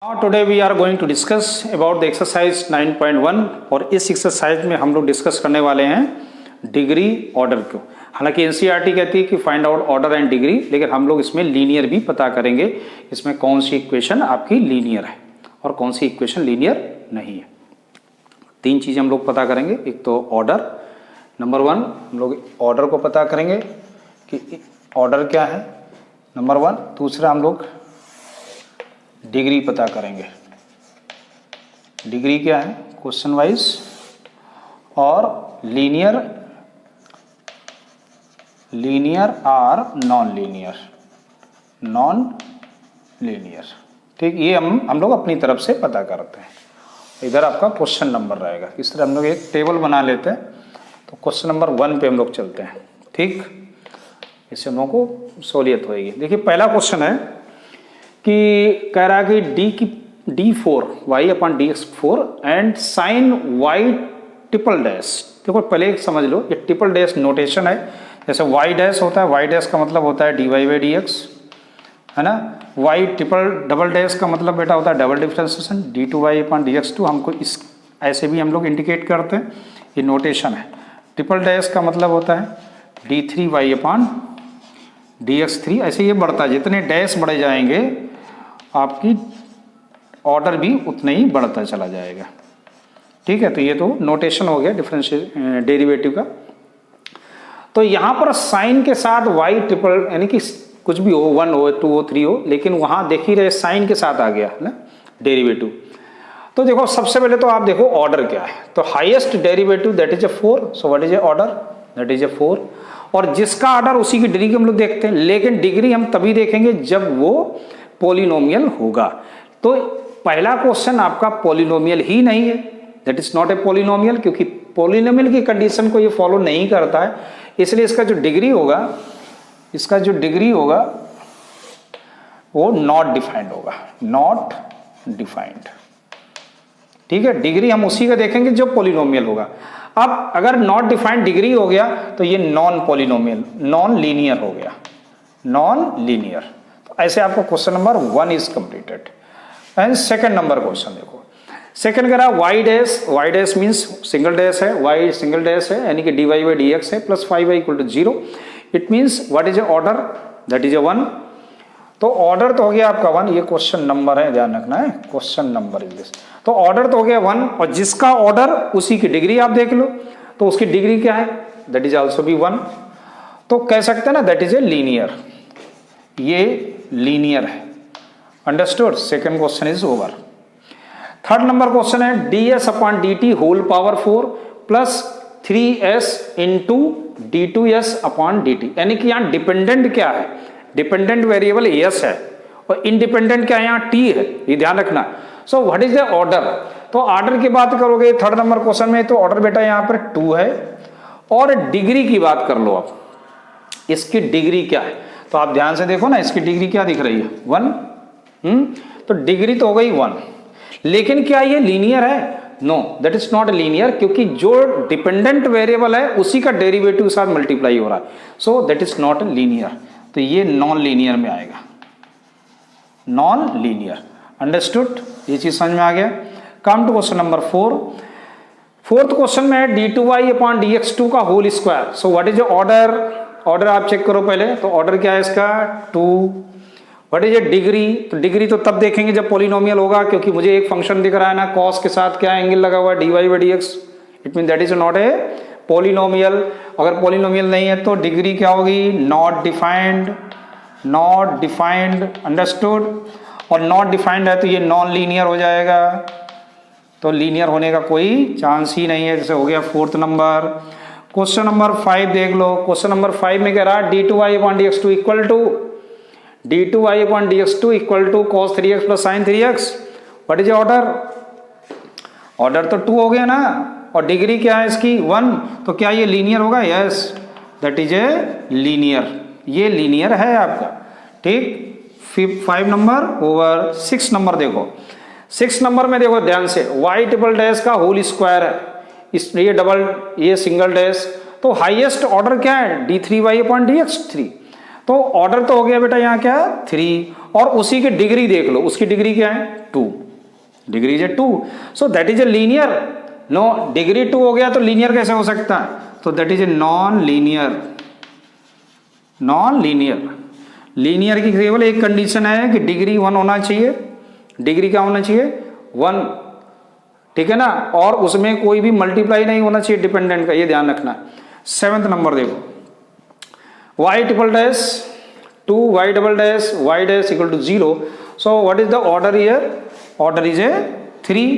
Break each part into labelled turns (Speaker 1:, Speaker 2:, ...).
Speaker 1: Now today we are going to discuss about the exercise 9.1 और इस exercise में हम लोग डिस्कस करने वाले हैं डिग्री ऑर्डर को। हालांकि एनसीईआरटी कहती है कि find out order and degree, लेकिन हम लोग इसमें लीनियर भी पता करेंगे, इसमें कौन सी इक्वेशन आपकी लीनियर है और कौन सी इक्वेशन लीनियर नहीं है। तीन चीज़ें हम लोग पता करेंगे। एक तो ऑर्डर, नंबर वन हम लोग ऑर्डर को पता करेंगे कि ऑर्डर क्या है, नंबर वन। दूसरा हम लोग डिग्री पता करेंगे, डिग्री क्या है क्वेश्चन वाइज, और लीनियर और नॉन लीनियर। ठीक, ये हम लोग अपनी तरफ से पता करते हैं। इधर आपका क्वेश्चन नंबर रहेगा। इस तरह हम लोग एक टेबल बना लेते हैं। तो क्वेश्चन नंबर 1 पे हम लोग चलते हैं। ठीक, इससे हम लोगों को सहूलियत होगी। देखिए पहला क्वेश्चन है कि कह रहा है कि d4 y upon dx4 and sine y triple dash. देखो पहले समझ लो, ये ट्रिपल डैश नोटेशन है। जैसे y डैश होता है, y डैश का मतलब होता है dy बाई dx, है ना। y ट्रिपल डबल डैश का मतलब बेटा होता है double differentiation d2y upon dx2। हमको इस ऐसे भी हम लोग इंडिकेट करते हैं, ये नोटेशन है। ट्रिपल डैश का मतलब होता है d3y अपॉन dx3। ऐसे ये बढ़ता है, जितने डैश बढ़े जाएंगे आपकी ऑर्डर भी उतना ही बढ़ता चला जाएगा। ठीक है, तो ये तो नोटेशन हो गया डिफरेंशियल डेरिवेटिव का। तो यहाँ पर साइन के साथ y ट्रिपल, यानी कि कुछ भी हो, 1 हो 2 हो 3 हो, लेकिन वहाँ देख ही रहे साइन के साथ आ गया ना डेरिवेटिव। तो देखो सबसे पहले तो आप देखो ऑर्डर क्या है। तो highest derivative that is A 4। So what is a order, that is ए 4। और जिसका ऑर्डर उसी की डिग्री हम लोग देखते हैं, लेकिन डिग्री हम तभी देखेंगे जब वो पॉलिनोमियल होगा। तो पहला क्वेश्चन आपका पॉलिनोमियल ही नहीं है, that is not a polynomial, क्योंकि पॉलिनोमियल की कंडीशन को ये फॉलो नहीं करता है। इसलिए इसका जो डिग्री होगा वो नॉट डिफाइंड होगा, नॉट डिफाइंड। ठीक है, डिग्री हम उसी का देखेंगे जो पॉलिनोमियल होगा। अब अगर नॉट डिफाइंड डिग्री हो गया तो ये नॉन पॉलिनोमियल, नॉन लीनियर हो गया, नॉन लीनियर। तो ऐसे आपको question number 1 is completed. And second number question देखो, सेकंड कह रहा y dash means single dash है, y सिंगल डैश है, यानी कि dy बाई dx है plus 5y equal to 0। It means what is a order, that is a 1। तो order तो हो गया आपका 1, ये क्वेश्चन नंबर है, ध्यान रखना है, क्वेश्चन नंबर इज दिस। तो ऑर्डर तो हो गया 1, और जिसका ऑर्डर उसी की डिग्री आप देख लो, तो उसकी डिग्री क्या है, दैट इज ऑल्सो भी 1। तो कह सकते हैं ना दैट इज ए लीनियर, ये लीनियर है। Understood, second question is over. Third number question है ds upon dt whole power 4 plus 3s into d2s upon dt। यानी कि यहाँ डिपेंडेंट क्या है, डिपेंडेंट वेरिएबल s है और इंडिपेंडेंट क्या है यहाँ t है, ये ध्यान रखना। सो व्हाट इज द ऑर्डर। तो ऑर्डर की बात करोगे थर्ड नंबर क्वेश्चन में, तो ऑर्डर बेटा यहाँ पर 2 है। और डिग्री की बात कर लो आप, इसकी डिग्री क्या है। तो आप ध्यान से देखो ना, इसकी डिग्री क्या दिख रही है 1। तो डिग्री तो हो गई 1, लेकिन क्या ये लीनियर है, know that is not linear, क्योंकि जो डिपेंडेंट वेरिएबल है उसी का डेरिवेटिव के साथ मल्टीप्लाई हो रहा है। सो दैट इज नॉट लीनियर, तो ये नॉन लीनियर में आएगा, नॉन लीनियर। अंडरस्टूड, ये चीज समझ में आ गया। Come to question number 4। Fourth question में है d2y अपॉन dx2 का whole square. So what is order, order आप चेक करो पहले। तो ऑर्डर क्या है इसका 2। व्हाट इज ए डिग्री, तो डिग्री तो तब देखेंगे जब पॉलिनोमियल होगा, क्योंकि मुझे एक फंक्शन दिख रहा है ना कॉस के साथ क्या एंगल लगा हुआ है dy by dx। It mean that is not a polynomial. अगर पॉलिनोमियल नहीं है तो डिग्री क्या होगी, not defined, not defined. Understood, और नॉट डिफाइंड है तो ये नॉन लीनियर हो जाएगा, तो लीनियर होने का कोई चांस ही नहीं है। जैसे हो गया फोर्थ नंबर। क्वेश्चन नंबर 5 देख लो। क्वेश्चन नंबर 5 में कह रहा है d2y upon dx2 equal to d2y upon dx2 equal to cos 3x plus sin 3x। What is order, order तो 2 हो गया ना, और डिग्री क्या है इसकी 1। तो क्या ये लीनियर होगा, yes that is a linear, ये लीनियर है आपका। ठीक, 5 नंबर ओवर। 6 नंबर देखो, 6 नंबर में देखो ध्यान से, y ट्रिपल डैश का होल स्क्वायर है, ये डबल, ये सिंगल डैश। तो हाईएस्ट ऑर्डर क्या है d3y अपॉन dx3। तो ऑर्डर तो हो गया बेटा यहाँ क्या 3, और उसी की डिग्री देख लो, उसकी डिग्री क्या है 2, degree is 2, so that is a linear. No, degree 2 हो गया तो लीनियर कैसे हो सकता है? तो that is a non linear. Non linear, linear की केवल एक कंडीशन है कि डिग्री 1 होना चाहिए, डिग्री क्या होना चाहिए 1, ठीक है ना, और उसमें कोई भी मल्टीप्लाई नहीं होना चाहिए डिपेंडेंट का, ये ध्यान रखना। 7th नंबर देखो, y triple dash 2 y double dash y dash equal to 0, so what is the order here? Order is a 3,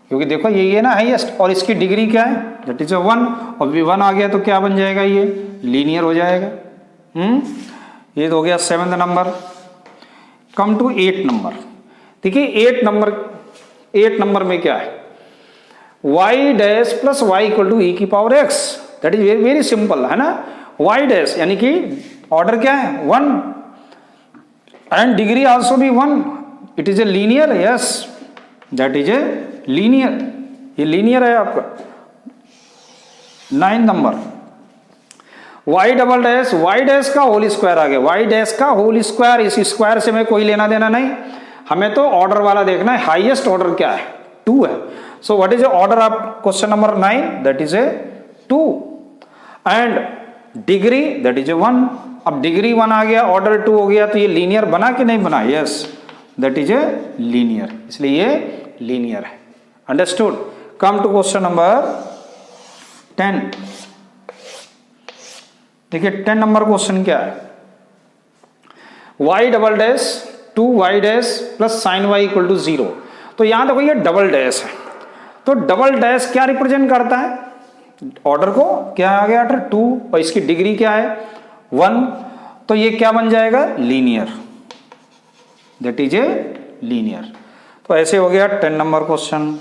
Speaker 1: क्योंकि देखो यही है ना हाईएस्ट, और इसकी डिग्री क्या है? दैट इज ए 1, और भी 1 आ गया तो क्या बन जाएगा? ये लीनियर हो जाएगा। ये तो हो गया 7th number. Come to 8 number. देखिए 8 नंबर में क्या है? y dash plus Y equal to E की power x, that is very very simple है ना। y डैश यानी कि ऑर्डर क्या है 1, एंड डिग्री आल्सो भी 1, it is a linear, yes that is a linear, ये लीनियर है आपका। 9 number, y double dash y dash का होल स्क्वायर आ गया, y डैश का होल स्क्वायर, इस स्क्वायर से मैं कोई लेना देना नहीं, हमें तो ऑर्डर वाला देखना है, हाईएस्ट ऑर्डर क्या है 2 है। सो what is order of question number 9? That is A 2, and degree that is a 1। अब डिग्री 1 आ गया, ऑर्डर 2 हो गया, तो ये लीनियर बना कि नहीं बना? Yes that is a linear, इसलिए ये लीनियर है। Understood? Come to question number 10। देखिए 10 नंबर क्वेश्चन क्या है? y double dash 2y dash plus sine y equal to 0। तो यहां देखो ये डबल डैश है, तो डबल डैश क्या रिप्रेजेंट करता है? ऑर्डर को क्या आ गया? 2, और इसकी डिग्री क्या है 1, तो ये क्या बन जाएगा? Linear, that is a linear. तो ऐसे हो गया 10 नंबर क्वेश्चन।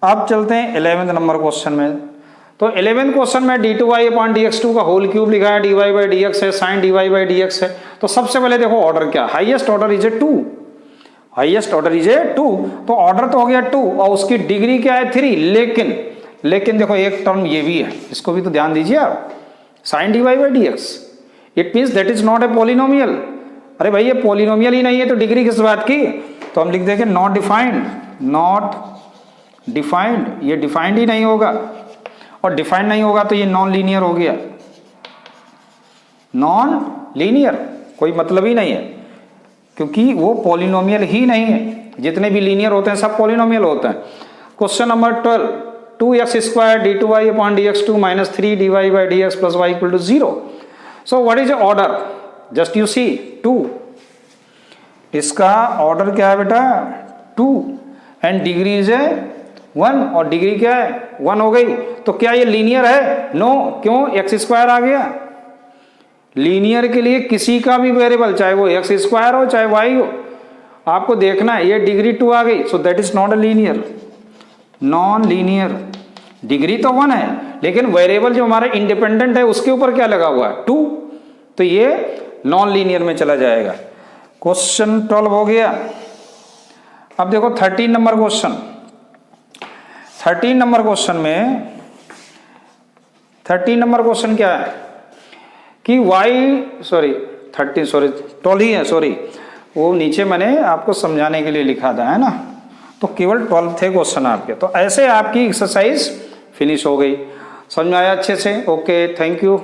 Speaker 1: अब चलते हैं 11th नंबर क्वेश्चन में। तो 11th क्वेश्चन में d2y अपॉन dx2 का होल क्यूब लिखा है, dy बाई dx है, साइन dy बाई dx है। तो सबसे पहले देखो ऑर्डर क्या, highest order is A 2, highest order is ए 2, तो ऑर्डर तो हो गया 2, और उसकी डिग्री क्या है 3, लेकिन देखो एक टर्म ये भी है, इसको भी तो ध्यान दीजिए आप, sine dy by dx, it means that is not a polynomial. अरे भाई ये पॉलिनोमियल ही नहीं है तो डिग्री किस बात की? तो हम लिख देंगे नॉट डिफाइंड, नॉट डिफाइंड, ये डिफाइंड ही नहीं होगा, और डिफाइंड नहीं होगा तो ये नॉन लीनियर हो गया, नॉन लीनियर, कोई मतलब ही नहीं है, क्योंकि वो पॉलिनोमियल ही नहीं है। जितने भी लीनियर होते हैं सब पॉलिनोमियल होते हैं। Question number 12, 2x square d2y upon dx2 minus 3 dy by dx plus y equal to 0। So what is order? Just you see 2, इसका ऑर्डर क्या है बेटा 2, एंड डिग्री इज ए 1, और डिग्री क्या है 1 हो गई, तो क्या ये लीनियर है? नो, क्यों? एक्स स्क्वायर आ गया। लीनियर के लिए किसी का भी वेरिएबल, चाहे वो एक्स स्क्वायर हो चाहे वाई हो, आपको देखना है। ये डिग्री 2 आ गई, सो that is not a linear, non linear. Degree तो 1 है, लेकिन वेरिएबल जो हमारा इंडिपेंडेंट है उसके ऊपर क्या लगा हुआ है 2, तो ये नॉन लीनियर में चला जाएगा। क्वेश्चन 12 हो गया। अब देखो 13 नंबर क्वेश्चन। 13 नंबर क्वेश्चन में 13 नंबर क्वेश्चन क्या है कि ट्वेल्व ही है, सॉरी, वो नीचे मैंने आपको समझाने के लिए लिखा था, है ना, तो केवल 12 थे क्वेश्चन आपके। तो ऐसे आपकी एक्सरसाइज फिनिश हो गई। समझ में आया अच्छे से? Okay, thank you.